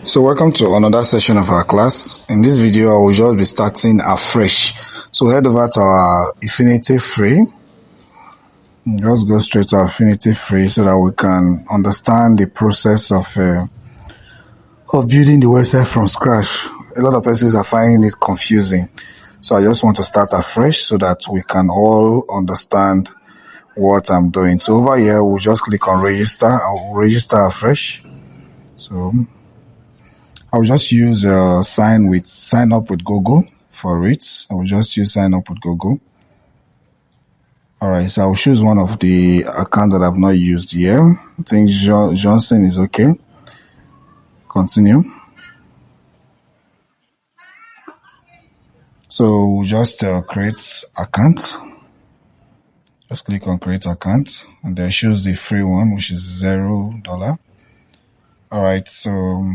So welcome to another session of our class. In this video, I will just be starting afresh. So head over to our Affinity Free. Just go straight to Affinity Free so that we can understand the process of building the website from scratch. A lot of persons are finding it confusing. So I just want to start afresh so that we can all understand what I'm doing. So over here, we'll just click on register. I'll register afresh. So I'll just use sign up with Google for it. I will just use sign up with Google. Alright, so I'll choose one of the accounts that I've not used here. I think Johnson is okay. Continue. So we'll just create account. Just click on create account and then choose the free one, which is $0. Alright, so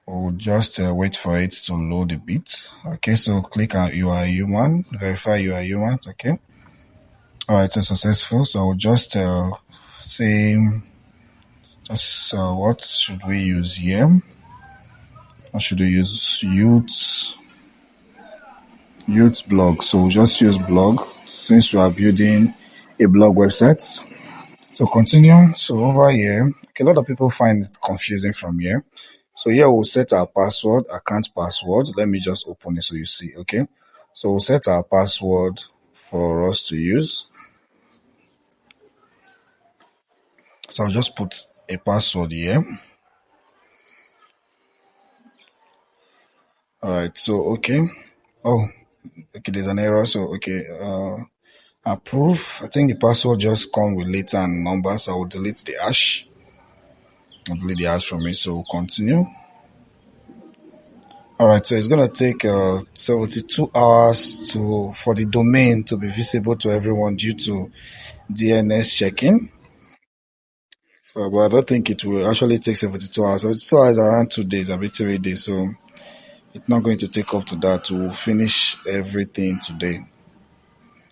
we'll just wait for it to load a bit. Okay, so click on you are human, verify you are human. Okay. Alright, so successful. So I'll just say, what should we use here? Or should we use youth blog? So we'll just use blog since we are building a blog website. So continue. So over here, a lot of people find it confusing from here. So here we'll set our password, account password. Let me just open it so you see. Okay. So we'll set our password for us to use. So I'll just put a password here. Alright, so okay. Oh, okay, there's an error. So okay, approve. I think the password just come with letter and numbers. So I will delete the hash. I'll delete the hash from me. So continue. Alright, so it's gonna take 72 hours for the domain to be visible to everyone due to DNS checking. So, but I don't think it will actually take 72 hours. 72 hours is around 2 days, a bit 3 days. So it's not going to take up to that to finish everything today.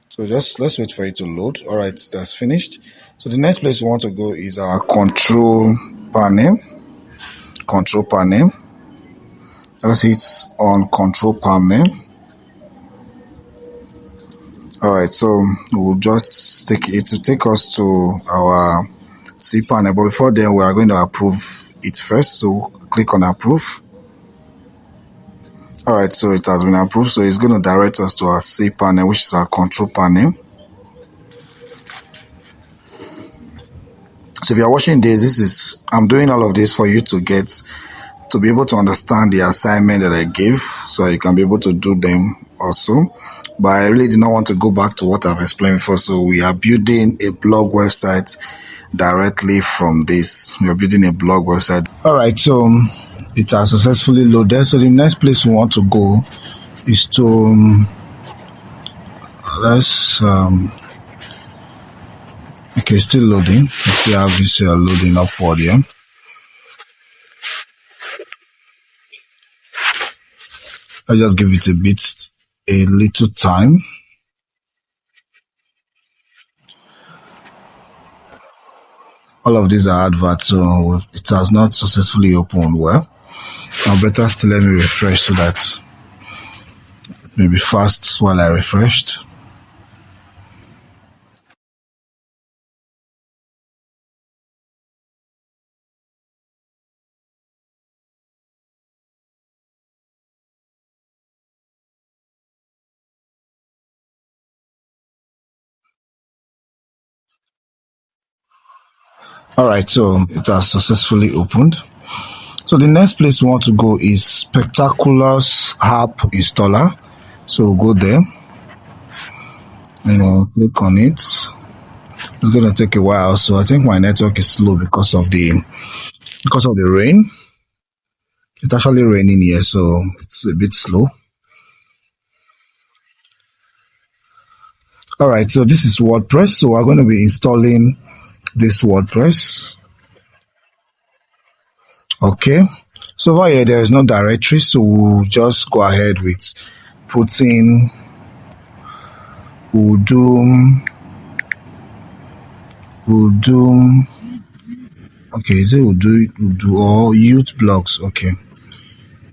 So just let's wait for it to load. All right, that's finished. So the next place we want to go is our control panel. Control panel. Just hit on control panel. All right, so we'll just take it to take us to our cPanel. But before then, we are going to approve it first. So click on approve. All right, so it has been approved. So it's going to direct us to our cPanel, which is our control panel. So if you are watching this, I'm doing all of this for you to be able to understand the assignment that I gave, so you can be able to do them also. But I really did not want to go back to what I've explained before. So we are building a blog website directly from this. We are building a blog website. All right, so it has successfully loaded. So the next place we want to go is to okay, still loading. Let's see how this loading upward here. I'll just give it a little time. All of these are adverts, so it has not successfully opened well. Now better still let me refresh so that it may be fast while I refreshed. Alright, so it has successfully opened. So the next place we want to go is Spectacular's app installer. So we'll go there. Click on it. It's going to take a while. So I think my network is slow because of the rain. It's actually raining here, so it's a bit slow. Alright, so this is WordPress. So we're going to be installing this WordPress. Okay, so over here there is no directory, so we'll just go ahead with putting we'll do Okay, is it Udu or youth blogs? Okay,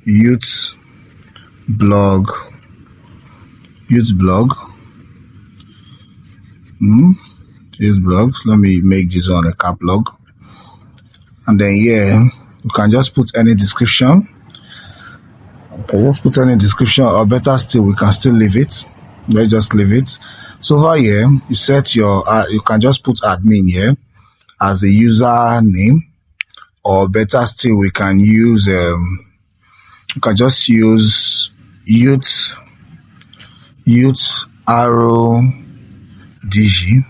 youth blog, youth blog, youth blog. Let me make this one a cap log, and then yeah, you can just put any description. Okay, just put any description, or better still, we can still leave it. Let's just leave it. So over here, you set your, you can just put admin here as a user name, or better still, we can use, you can just use youth arrow dg,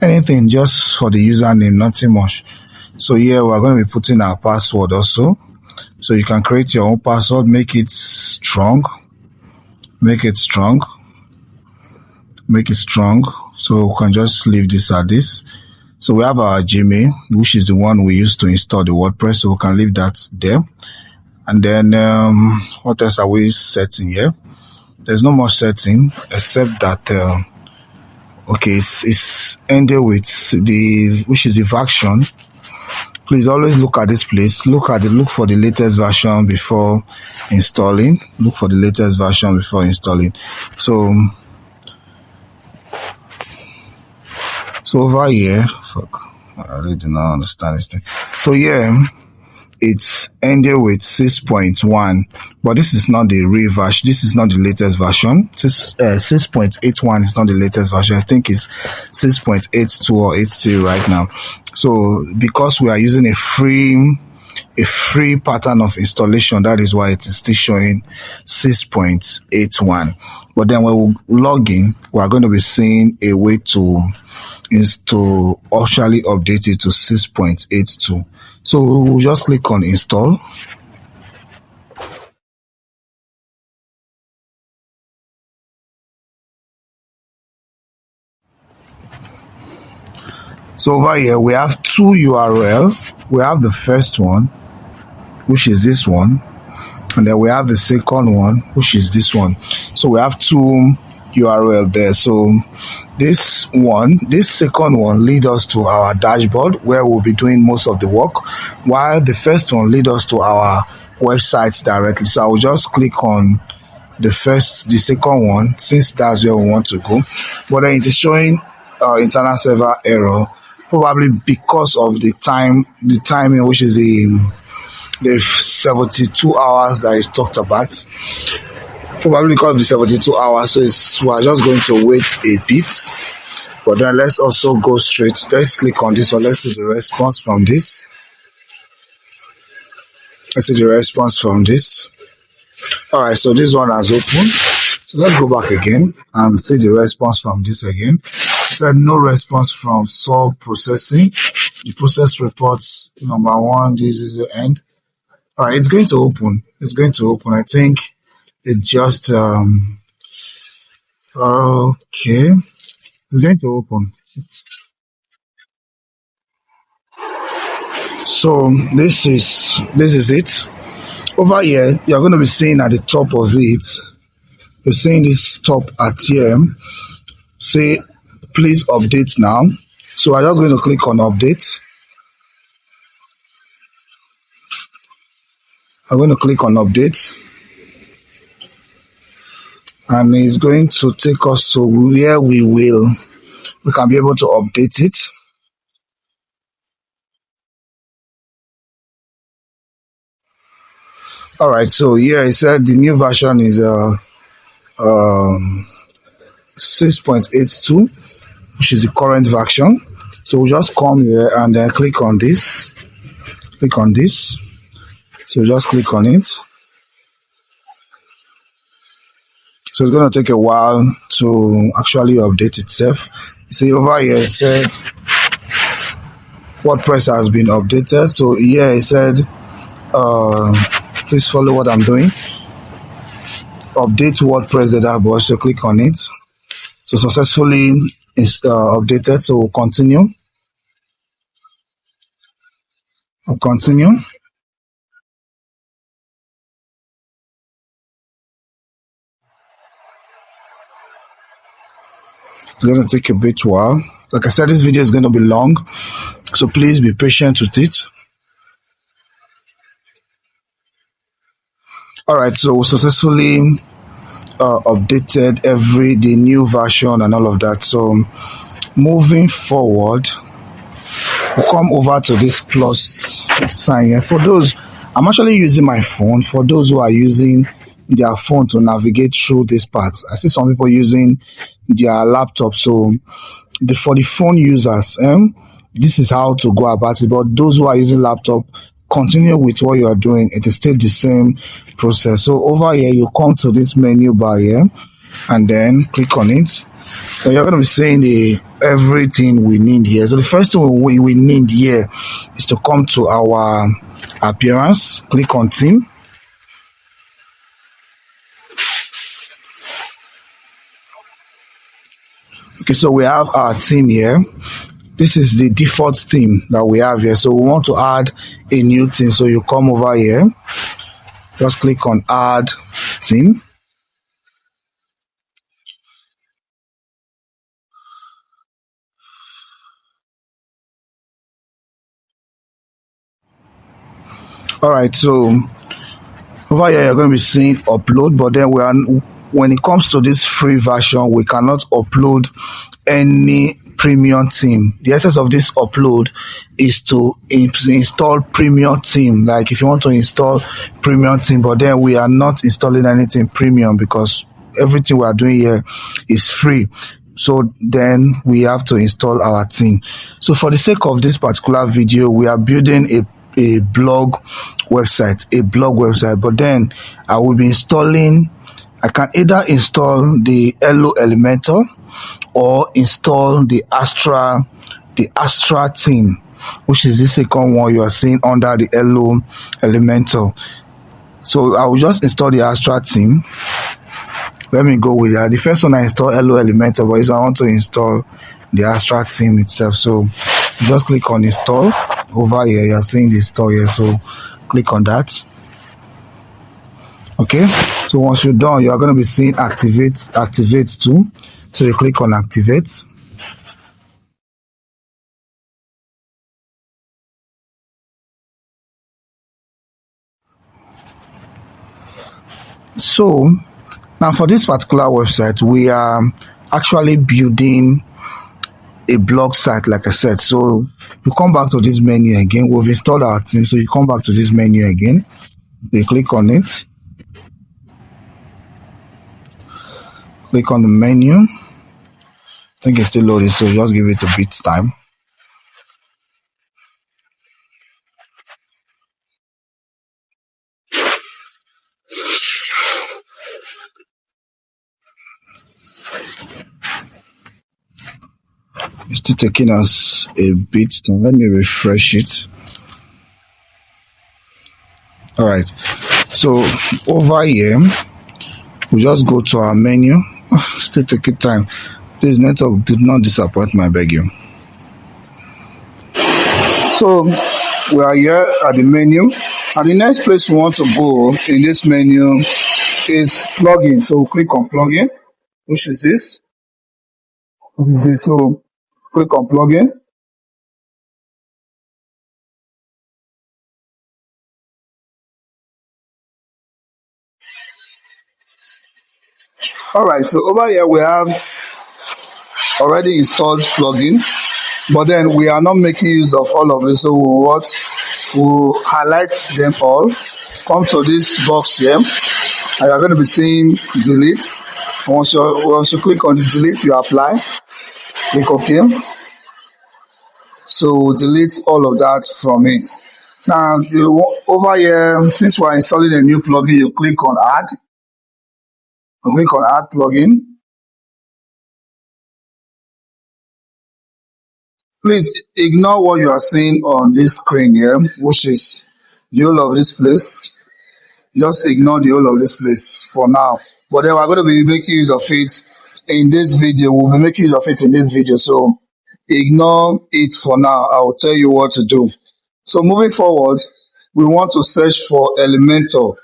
anything just for the username, nothing much. So here we're going to be putting our password also. So you can create your own password, make it strong, make it strong. So we can just leave this at this. So we have our Gmail, which is the one we use to install the WordPress. So we can leave that there. And then what else are we setting here? There's no more setting except that okay, it's ended with the, which is the version. Please always look at this place. Look for the latest version before installing. Look for the latest version before installing. So over here, fuck, I really do not understand this thing. So yeah, it's ended with 6.1, but this is not the real version. This is not the latest version. 6.81 is not the latest version. I think it's 6.82 or 83 right now. So because we are using a free pattern of installation, that is why it is still showing 6.81. But then when we log in, we are going to be seeing a way to actually update it to 6.82. So we'll just click on install. So over here we have two URL. We have the first one, which is this one, and then we have the second one, which is this one. So we have two URL there. So this second one leads us to our dashboard where we'll be doing most of the work, while the first one leads us to our website directly. So I will just click on the second one, since that's where we want to go. But then it is showing internal server error, probably because of the timing, which is the 72 hours that I talked about. Probably because of the 72 hours, so we're just going to wait a bit. But then let's also go straight. Let's click on this one. Let's see the response from this. All right, so this one has opened. So let's go back again and see the response from this again. It said no response from solve processing. The process reports number 1. This is the end. All right, it's going to open. I think it just okay. It's going to open. So this is it. Over here, you're going to be seeing at the top of it, you're seeing this top at here, say please update now. So I'm just going to click on update. I'm going to click on update, and it's going to take us to where we can be able to update it. All right, so here I said the new version is 6.82, which is the current version. So we'll just come here and then click on this. So just click on it. So it's going to take a while to actually update itself. See over here it said WordPress has been updated. So here it said please follow what I'm doing. Update WordPress dashboard. So click on it. So successfully it's updated. So we'll continue. It's going to take a bit while. Like I said, this video is going to be long, so please be patient with it. All right, so we successfully updated the new version and all of that. So moving forward, we'll come over to this plus sign here. For those, I'm actually using my phone. For those who are using their phone to navigate through this part, I see some people using their laptop. So for the phone users, this is how to go about it. But those who are using laptop, continue with what you are doing. It is still the same process. So over here, you come to this menu bar here, and then click on it. So you're going to be seeing everything we need here. So the first thing we need here is to come to our appearance. Click on team. Okay, so we have our team here. This is the default theme that we have here. So we want to add a new theme. So you come over here, just click on add theme. All right, so over here you're going to be seeing upload, but then when it comes to this free version, we cannot upload any premium theme. The essence of this upload is to install premium theme. Like if you want to install premium theme, but then we are not installing anything premium because everything we are doing here is free. So then we have to install our theme. So for the sake of this particular video, we are building a blog website, but then I will be installing, I can either install the Hello Elementor or install the Astra theme, which is the second one you are seeing under the Hello Elementor. So I will just install the Astra theme. Let me go with that. The first one I install Hello Elementor, but I want to install the Astra theme itself. So just click on install. Over here you're seeing the install here, so click on that. Okay, so once you're done, you are going to be seeing activate too. So you click on activate. So now for this particular website, we are actually building a blog site, like I said. So you come back to this menu again. We've installed our theme, so you come back to this menu again. You click on it. Click on the menu. I think it's still loading, so just give it a bit time. It's still taking us a bit time. Let me refresh it. All right, so over here we just go to our menu. Still taking time. Please, network did not disappoint me, I beg you. So we are here at the menu, and the next place we want to go in this menu is plugin. So click on plugin, which is this. So click on plugin. All right, so over here we have already installed plugin, but then we are not making use of all of this. So we'll highlight them all. Come to this box here, and you're going to be seeing delete. Once you click on the delete, you apply. Click OK. So we'll delete all of that from it. Now over here, since we're installing a new plugin, you click on add. Click on add plugin. Please ignore what you are seeing on this screen here, which is the whole of this place. Just ignore the whole of this place for now. But then we're going to be making use of it in this video. We'll be making use of it in this video. So ignore it for now. I will tell you what to do. So moving forward, we want to search for Elementor.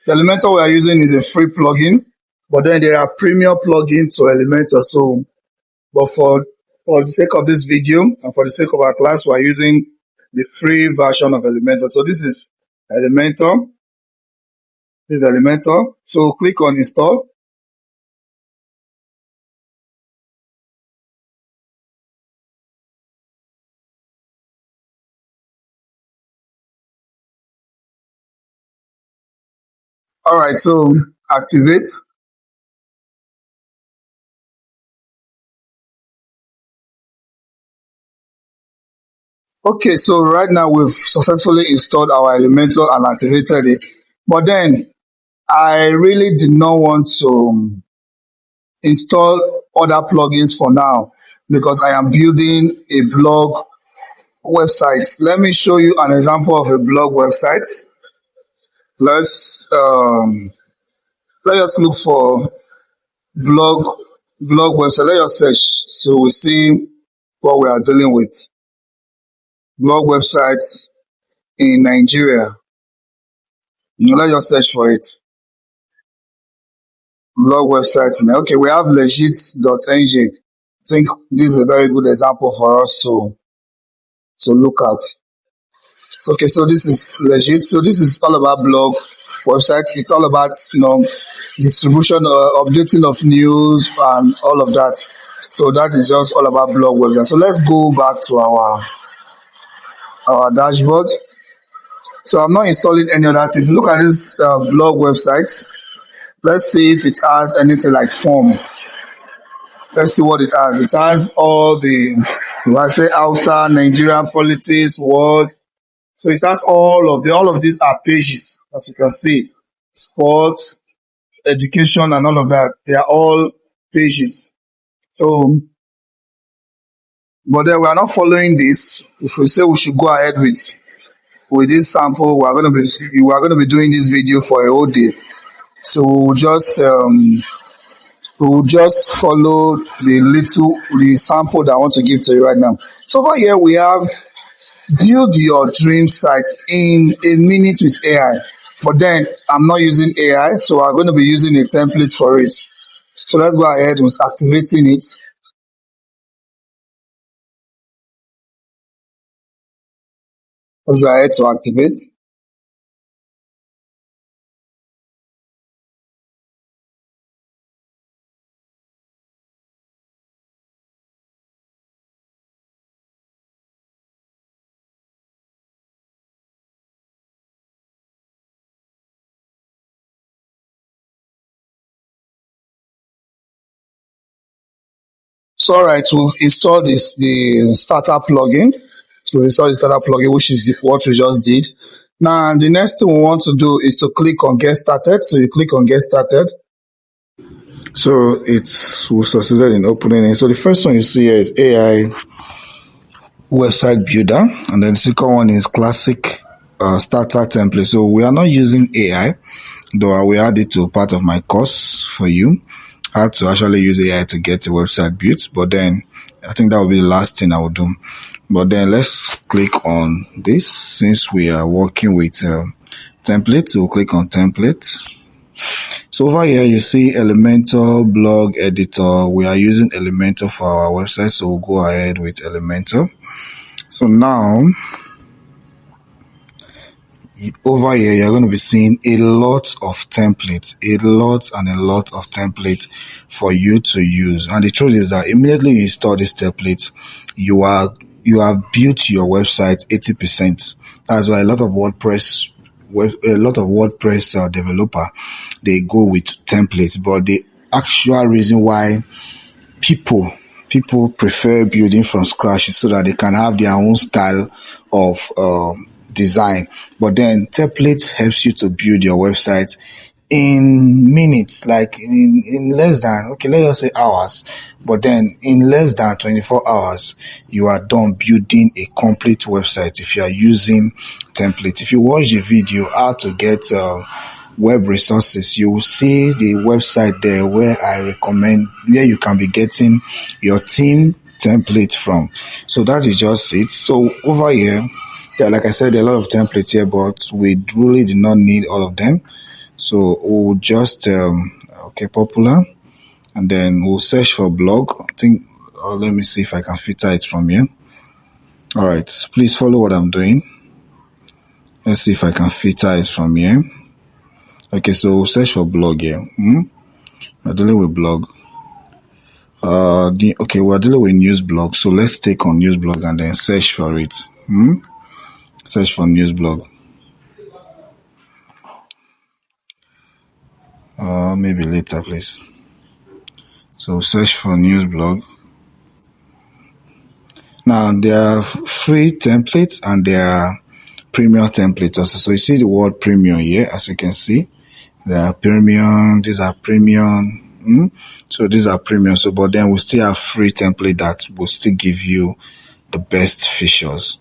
The Elementor we are using is a free plugin, but then there are premium plugins to Elementor. So But for the sake of this video and for the sake of our class, we're using the free version of Elementor. So this is Elementor. This is Elementor. So click on install. All right, so activate. Okay, so right now we've successfully installed our Elementor and activated it. But then I really did not want to install other plugins for now because I am building a blog website. Let me show you an example of a blog website. Let's let us look for blog blog website. Let us search so we see what we are dealing with. Blog websites in Nigeria. Let us search for it. Blog websites. Okay, we have legit.ng. I think this is a very good example for us to look at. So, okay, so this is legit. So this is all about blog websites. It's all about distribution, updating of news, and all of that. So that is just all about blog websites. So let's go back to our dashboard. So I'm not installing any other thing. If you look at this blog website, let's see if it has anything like form. Let's see what it has. It has all the, if I say Hausa, Nigerian politics, world. So it has all of these are pages, as you can see. Sports, education, and all of that. They are all pages. So, but then we are not following this. If we say we should go ahead with this sample, we are going to be doing this video for a whole day. So we'll just follow the sample that I want to give to you right now. So over here we have build your dream site in a minute with AI. But then I'm not using AI, so I'm going to be using a template for it. So let's go ahead with activating it. Let's go ahead to activate. So all right, to install the starter plugin. To install the starter plugin, which is what we just did. Now the next thing we want to do is to click on get started. So you click on get started. So we've succeeded in opening it. So the first one you see here is AI website builder, and then the second one is classic starter template. So we are not using AI, though I will add it to part of my course for you. I had to actually use AI to get a website built, but then I think that will be the last thing I will do. But then let's click on this. Since we are working with templates, we'll click on template. So over here you see Elementor blog editor. We are using Elementor for our website, so we'll go ahead with Elementor. So now over here you're going to be seeing a lot of templates, a lot of templates for you to use. And the truth is that immediately you install this template, you have built your website 80%. That's why a lot of WordPress developer, they go with templates. But the actual reason why people prefer building from scratch is so that they can have their own style of design. But then templates helps you to build your website in minutes, like in less than, okay, let's just say hours, but then in less than 24 hours you are done building a complete website if you are using template. If you watch the video how to get web resources, you will see the website there where I recommend, where you can be getting your theme template from. So that is just it. So over here, yeah, like I said, there are a lot of templates here, but we really do not need all of them. So we'll just okay, popular, and then we'll search for blog. I think let me see if I can filter it from here. All right, please follow what I'm doing. Let's see if I can filter it from here. Okay, so we'll search for blog here. We're dealing with blog. Okay, we're dealing with news blog. So let's take on news blog and then search for it. Search for news blog. Maybe later, please. So search for news blog. Now there are free templates and there are premium templates also. So you see the word premium here, as you can see. There are premium, these are premium. So these are premium. So but then we still have free template that will still give you the best features.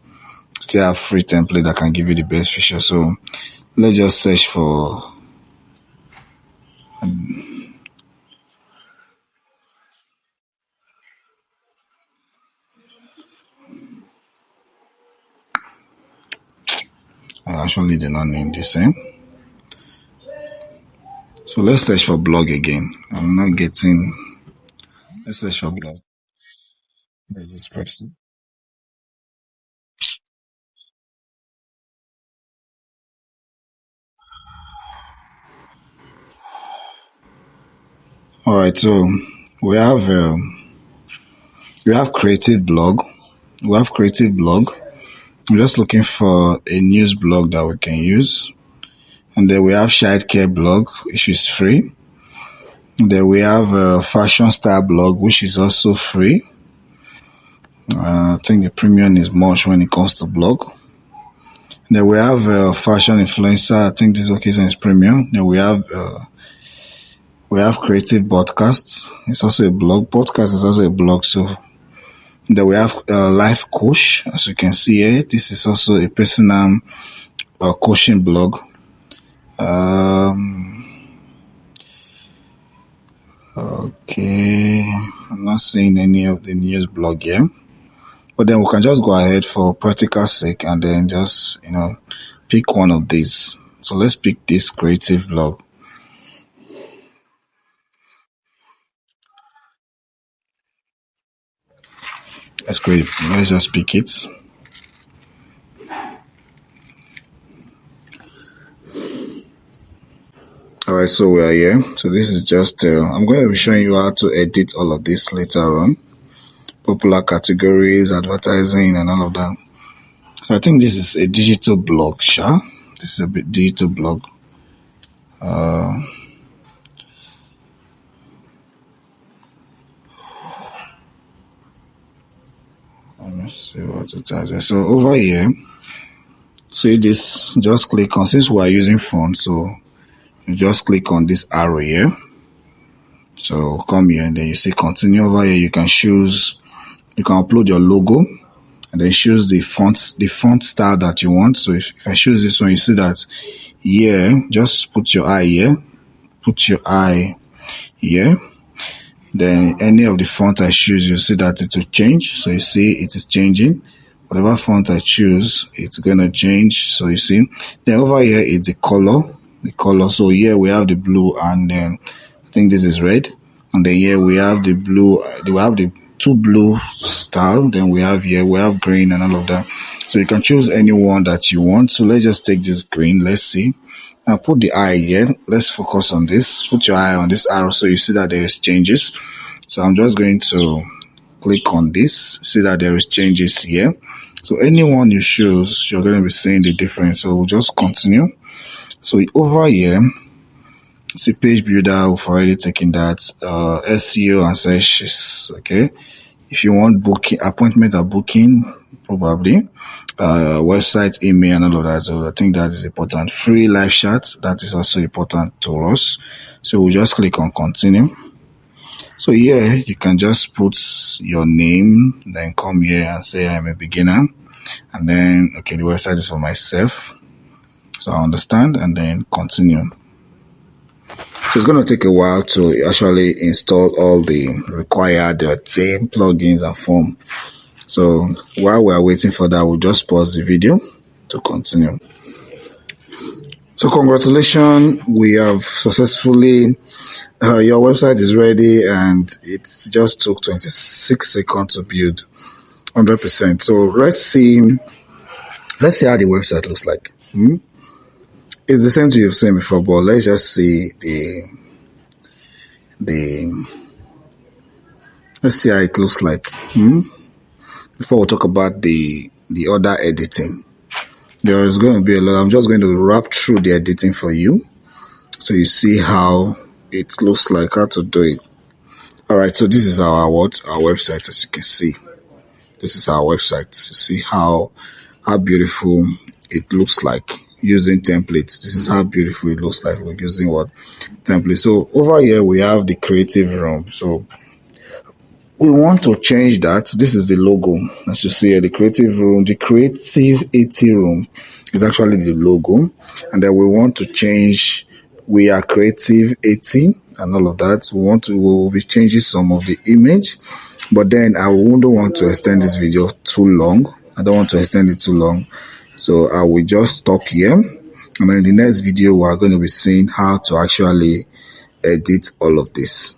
Still have free template that can give you the best features. So let's just search for I actually did not name this. So let's search for blog again. I'm not getting. Let's search for blog. There's this person. All right. So we have creative blog. We have creative blog. I'm just looking for a news blog that we can use. And then we have Child Care blog, which is free. And then we have a fashion style blog, which is also free. I think the premium is much when it comes to blog. And then we have fashion influencer. I think this occasion is premium. Then we have creative podcasts. It's also a blog. Podcast is also a blog. So then we have life coach, as you can see here. This is also a personal coaching blog. Okay, I'm not seeing any of the news blog here. But then we can just go ahead for practical sake and then just, pick one of these. So let's pick this creative blog. Let's just pick it. Alright, so we are here. So this is just, I'm going to be showing you how to edit all of this later on. Popular categories, advertising, and all of that. So I think this is a digital blog, sure. This is a digital blog. Let me see what it has. So over here, see this, just click on, since we are using phone, so you just click on this arrow here. So come here and then you see continue. Over here you can choose, you can upload your logo and then choose the font style that you want. So if I choose this one, you see that here, just put your eye here, then any of the font I choose, you see that it will change. So you see it is changing. Whatever font I choose, it's gonna change. So you see, then over here is the color. So here we have the blue, and then I think this is red. And then here we have the blue. We have the two blue style. Then we have green and all of that. So you can choose any one that you want. So let's just take this green. Let's see. Now put the eye here. Let's focus on this. Put your eye on this arrow so you see that there is changes. So I'm just going to click on this. See that there is changes here. So anyone you choose, you're going to be seeing the difference. So we'll just continue. So over here, see page builder, we've already taken that. SEO and search is okay. If you want booking, appointment or booking, probably. Website, email, and all of that. So I think that is important. Free live chat, that is also important to us. So we'll just click on continue. So here you can just put your name, then come here and say I'm a beginner. And then, okay, the website is for myself. So I understand, and then continue. So it's going to take a while to actually install all the required theme, plugins, and form. So while we are waiting for that, we'll just pause the video to continue. So congratulations, we have successfully, your website is ready and it just took 26 seconds to build 100%. So let's see how the website looks like. It's the same thing you've seen before, but let's just see the let's see how it looks like. Before we talk about the other editing. There is going to be a lot. I'm just going to wrap through the editing for you so you see how it looks like, how to do it. Alright, so this is our website. As you can see, this is our website. You see how beautiful it looks like using templates. This is how beautiful it looks like using what template. So over here we have the creative room. So we want to change that. This is the logo. As you see here, the creative room, the creative 80 room is actually the logo. And then we want to change, we are creative 80 and all of that. We will be changing some of the image, but then I wouldn't want to extend this video too long. I don't want to extend it too long. So I will just stop here. And then in the next video, we are going to be seeing how to actually edit all of this.